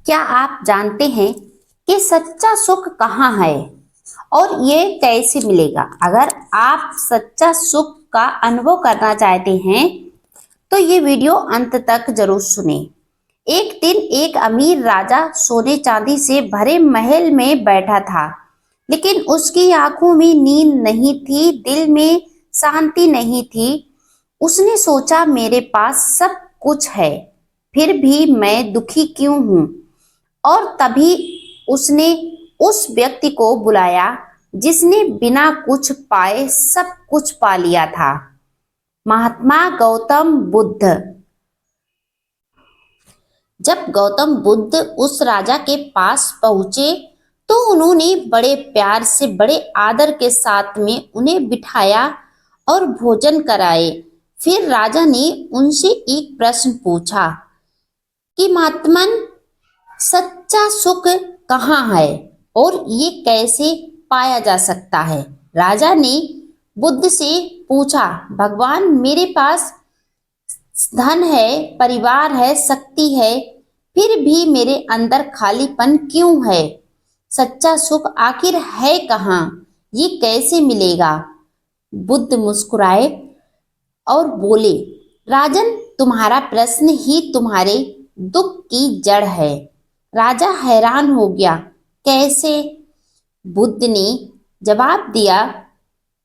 क्या आप जानते हैं कि सच्चा सुख कहाँ है और ये कैसे मिलेगा? अगर आप सच्चा सुख का अनुभव करना चाहते हैं तो ये वीडियो अंत तक जरूर सुने। एक दिन एक अमीर राजा सोने चांदी से भरे महल में बैठा था, लेकिन उसकी आंखों में नींद नहीं थी, दिल में शांति नहीं थी। उसने सोचा, मेरे पास सब कुछ है, फिर भी मैं दुखी क्यों हूँ? और तभी उसने उस व्यक्ति को बुलाया जिसने बिना कुछ पाए सब कुछ पा लिया था, महात्मा गौतम बुद्ध। जब गौतम बुद्ध उस राजा के पास पहुंचे तो उन्होंने बड़े प्यार से, बड़े आदर के साथ में उन्हें बिठाया और भोजन कराए। फिर राजा ने उनसे एक प्रश्न पूछा कि महात्मन, सच्चा सुख कहाँ है और ये कैसे पाया जा सकता है? राजा ने बुद्ध से पूछा, भगवान, मेरे पास धन है, परिवार है, शक्ति है, फिर भी मेरे अंदर खालीपन क्यों है? सच्चा सुख आखिर है कहाँ? ये कैसे मिलेगा? बुद्ध मुस्कुराए और बोले, राजन, तुम्हारा प्रश्न ही तुम्हारे दुख की जड़ है। राजा हैरान हो गया, कैसे? बुद्ध ने जवाब दिया,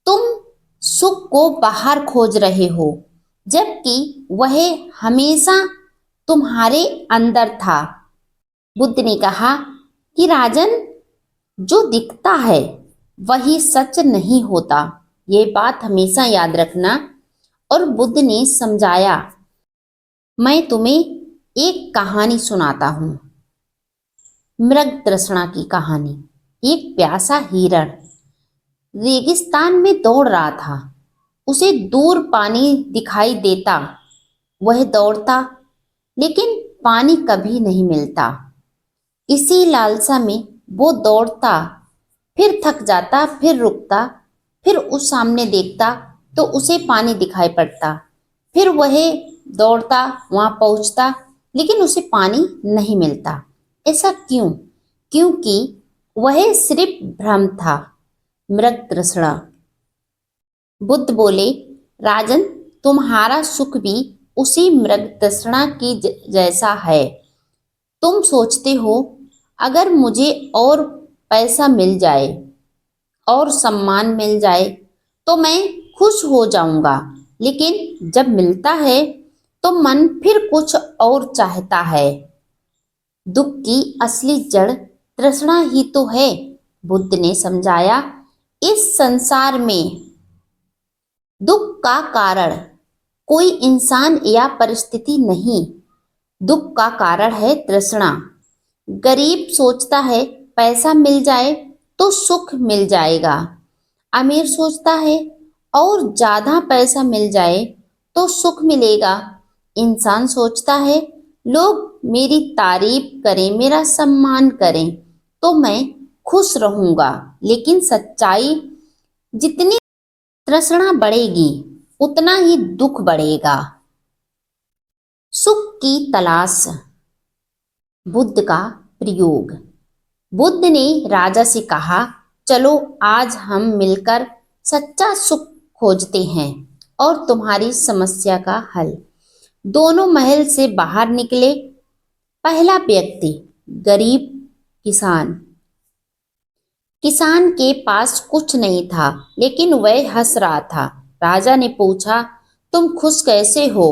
तुम सुख को बाहर खोज रहे हो, जबकि वह हमेशा तुम्हारे अंदर था। बुद्ध ने कहा कि राजन, जो दिखता है वही सच नहीं होता, ये बात हमेशा याद रखना। और बुद्ध ने समझाया, मैं तुम्हें एक कहानी सुनाता हूँ, मृग तृष्णा की कहानी। एक प्यासा हिरण रेगिस्तान में दौड़ रहा था। उसे दूर पानी दिखाई देता, वह दौड़ता, लेकिन पानी कभी नहीं मिलता। इसी लालसा में वो दौड़ता, फिर थक जाता, फिर रुकता, फिर उस सामने देखता तो उसे पानी दिखाई पड़ता। फिर वह दौड़ता, वहां पहुंचता, लेकिन उसे पानी नहीं मिलता। ऐसा क्यों? क्योंकि वह सिर्फ भ्रम था, मृग तृष्णा। बुद्ध बोले, राजन, तुम्हारा सुख भी उसी मृग तृष्णा की जैसा है। तुम सोचते हो, अगर मुझे और पैसा मिल जाए और सम्मान मिल जाए तो मैं खुश हो जाऊंगा, लेकिन जब मिलता है तो मन फिर कुछ और चाहता है। दुख की असली जड़ तृष्णा ही तो है, बुद्ध ने समझाया। इस संसार में दुख का कारण कोई इंसान या परिस्थिति नहीं, दुख का कारण है तृष्णा। गरीब सोचता है पैसा मिल जाए तो सुख मिल जाएगा, अमीर सोचता है और ज्यादा पैसा मिल जाए तो सुख मिलेगा। इंसान सोचता है लोग मेरी तारीफ करें, मेरा सम्मान करें तो मैं खुश रहूंगा, लेकिन सच्चाई, जितनी तृष्णा बढ़ेगी उतना ही दुख बढ़ेगा। सुख की तलाश, बुद्ध का प्रयोग। बुद्ध ने राजा से कहा, चलो आज हम मिलकर सच्चा सुख खोजते हैं और तुम्हारी समस्या का हल। दोनों महल से बाहर निकले। पहला व्यक्ति, गरीब किसान। किसान के पास कुछ नहीं था, लेकिन वह हंस रहा था। राजा ने पूछा, तुम खुश कैसे हो?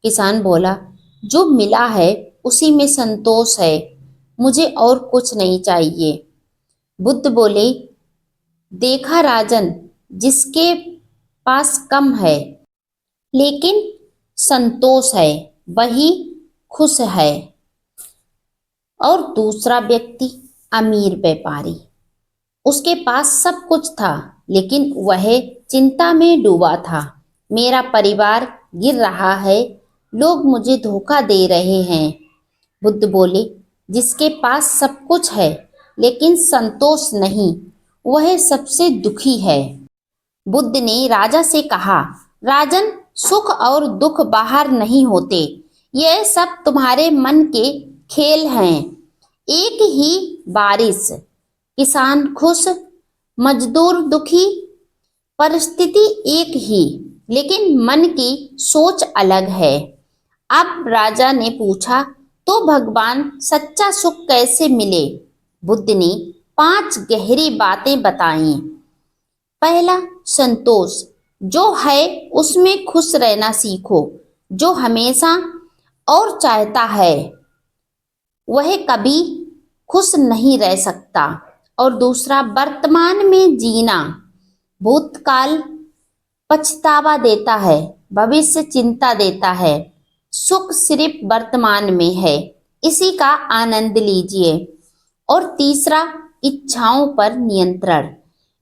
किसान बोला, जो मिला है उसी में संतोष है, मुझे और कुछ नहीं चाहिए। बुद्ध बोले, देखा राजन, जिसके पास कम है लेकिन संतोष है वही खुश है। और दूसरा व्यक्ति, अमीर व्यापारी। उसके पास सब कुछ था, लेकिन वह चिंता में डूबा था। मेरा परिवार गिर रहा है, लोग मुझे धोखा दे रहे हैं। बुद्ध बोले, जिसके पास सब कुछ है लेकिन संतोष नहीं, वह सबसे दुखी है। बुद्ध ने राजा से कहा, राजन, सुख और दुख बाहर नहीं होते, यह सब तुम्हारे मन के खेल हैं। एक ही बारिश, किसान खुश, मजदूर दुखी, परिस्थिति एक ही, लेकिन मन की सोच अलग है। अब राजा ने पूछा, तो भगवान सच्चा सुख कैसे मिले? बुद्ध ने 5 गहरी बातें बताई। पहला, संतोष, जो है उसमें खुश रहना सीखो। जो हमेशा और चाहता है वह कभी खुश नहीं रह सकता। और दूसरा, वर्तमान में जीना, भूतकाल पछतावा देता है, भविष्य चिंता देता है। सुख सिर्फ वर्तमान में है, इसी का आनंद लीजिए। और तीसरा, इच्छाओं पर नियंत्रण,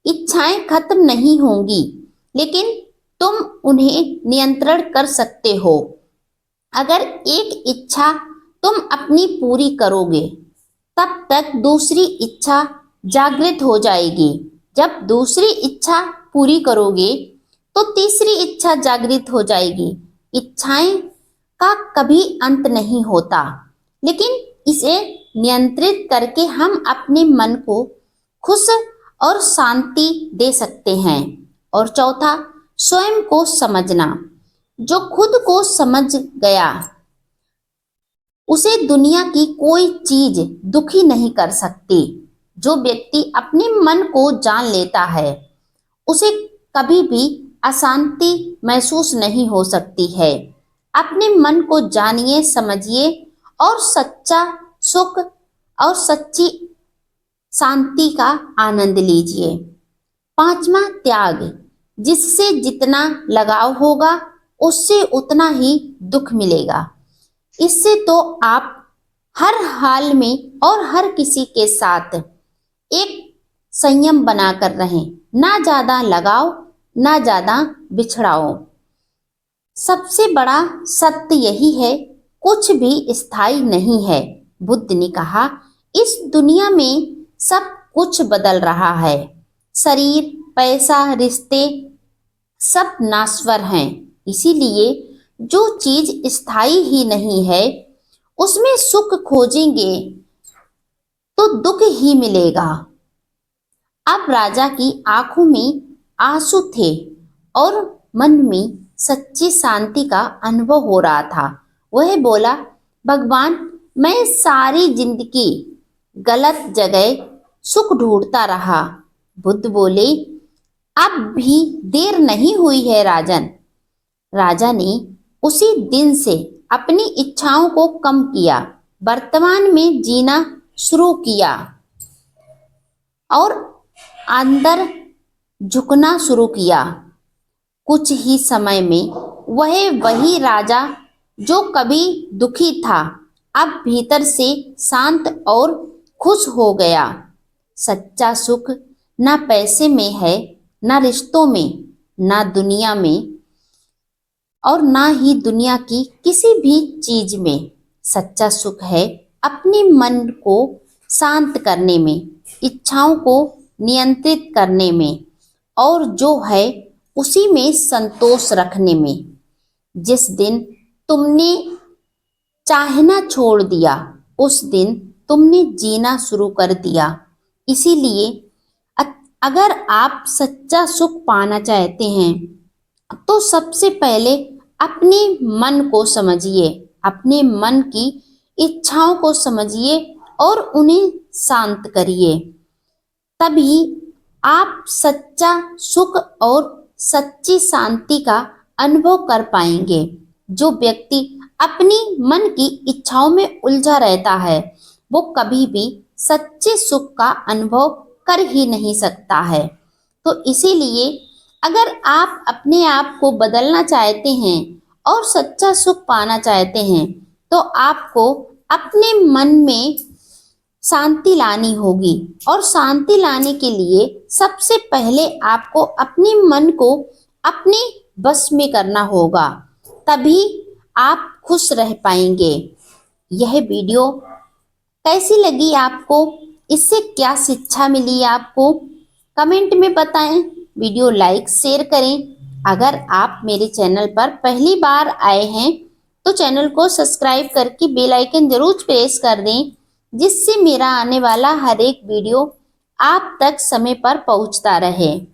इच्छाएं खत्म नहीं होंगी, लेकिन तुम उन्हें नियंत्रण कर सकते हो। अगर एक इच्छा तुम अपनी पूरी करोगे, तब तक दूसरी इच्छा जागृत हो जाएगी। जब दूसरी इच्छा पूरी करोगे तो तीसरी इच्छा जागृत हो जाएगी। इच्छाएं का कभी अंत नहीं होता, लेकिन इसे नियंत्रित करके हम अपने मन को खुश और शांति दे सकते हैं। और चौथा, स्वयं को समझना, जो खुद को समझ गया उसे दुनिया की कोई चीज दुखी नहीं कर सकती। जो व्यक्ति अपने मन को जान लेता है उसे कभी भी अशांति महसूस नहीं हो सकती है। अपने मन को जानिए, समझिए और सच्चा सुख और सच्ची शांति का आनंद लीजिए। पांचवा, त्याग, जिससे जितना लगाव होगा उससे उतना ही दुख मिलेगा। इससे तो आप हर हाल में और हर किसी के साथ एक संयम बनाकर रहें, ना ज्यादा लगाओ ना ज्यादा बिछड़ाओ। सबसे बड़ा सत्य यही है, कुछ भी स्थायी नहीं है। बुद्ध ने कहा, इस दुनिया में सब कुछ बदल रहा है। शरीर, पैसा, रिश्ते सब नाश्वर हैं। इसीलिए जो चीज स्थायी ही नहीं है उसमें सुख खोजेंगे तो दुख ही मिलेगा। अब राजा की आंखों में आंसू थे और मन में सच्ची शांति का अनुभव हो रहा था। वह बोला, भगवान, मैं सारी जिंदगी गलत जगह सुख ढूंढता रहा। बुद्ध बोले, अब भी देर नहीं हुई है राजन। राजा ने उसी दिन से अपनी इच्छाओं को कम किया, वर्तमान में जीना शुरू किया और अंदर झुकना शुरू किया। कुछ ही समय में वह वही राजा जो कभी दुखी था अब भीतर से शांत और खुश हो गया। सच्चा सुख ना पैसे में है, ना रिश्तों में, ना दुनिया में और ना ही दुनिया की किसी भी चीज में। सच्चा सुख है अपने मन को शांत करने में, इच्छाओं को नियंत्रित करने में और जो है उसी में संतोष रखने में। जिस दिन तुमने चाहना छोड़ दिया उस दिन तुमने जीना शुरू कर दिया। इसीलिए अगर आप सच्चा सुख पाना चाहते हैं तो सबसे पहले अपने मन को समझिए, अपने मन की इच्छाओं को समझिए और उन्हें शांत करिए। तभी आप सच्चा सुख और सच्ची शांति का अनुभव कर पाएंगे। जो व्यक्ति अपनी मन की इच्छाओं में उलझा रहता है वो कभी भी सच्चे सुख का अनुभव कर ही नहीं सकता है। तो इसीलिए अगर आप अपने आप को बदलना चाहते हैं और सच्चा सुख पाना चाहते हैं तो आपको अपने मन में शांति लानी होगी। और शांति लाने के लिए सबसे पहले आपको अपने मन को अपने बस में करना होगा, तभी आप खुश रह पाएंगे। यह वीडियो कैसी लगी आपको? इससे क्या शिक्षा मिली आपको? कमेंट में बताएं। वीडियो लाइक शेयर करें। अगर आप मेरे चैनल पर पहली बार आए हैं तो चैनल को सब्सक्राइब करके बेल आइकन जरूर प्रेस कर दें जिससे मेरा आने वाला हर एक वीडियो आप तक समय पर पहुंचता रहे।